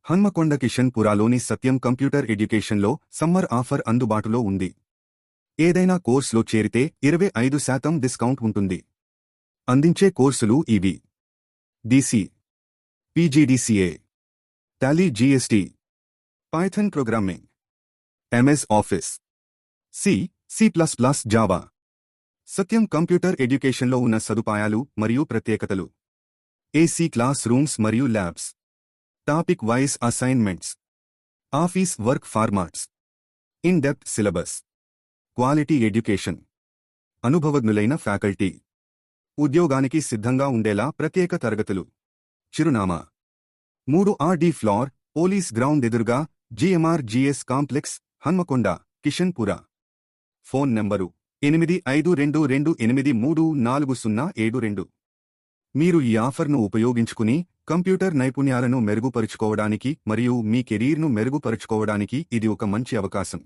హన్మకొండ కిషన్ పురాలోని సత్యం computer ఎడ్యుకేషన్లో summer offer అందుబాటులో ఉంది. ఏదైనా కోర్సులో చేరితే 25% డిస్కౌంట్ ఉంటుంది. అందించే కోర్సులు ఇవి: DC, PGDCA, Tally GST, Python programming, MS office, C++, Java. Satyam computer ఎడ్యుకేషన్లో ఉన్న సదుపాయాలు మరియు ప్రత్యేకతలు: AC క్లాస్ రూమ్స్ మరియు labs, topic wise assignments, office work formats, in depth syllabus, quality education, అనుభవజ్ఞులైన ఫ్యాకల్టీ, ఉద్యోగానికి సిద్ధంగా ఉండేలా ప్రత్యేక తరగతులు. చిరునామా: 3RD ఫ్లోర్, పోలీస్ గ్రౌండ్ ఎదురుగా, GMRGS complex, Hanamkonda, Kishanpura. Phone number 8522283407. మీరు ఈ ఆఫర్ను ఉపయోగించుకుని కంప్యూటర్ నైపుణ్యాలను మెరుగుపరుచుకోవడానికి మరియు మీ కెరీర్ను మెరుగుపరుచుకోవడానికి ఇది ఒక మంచి అవకాశం.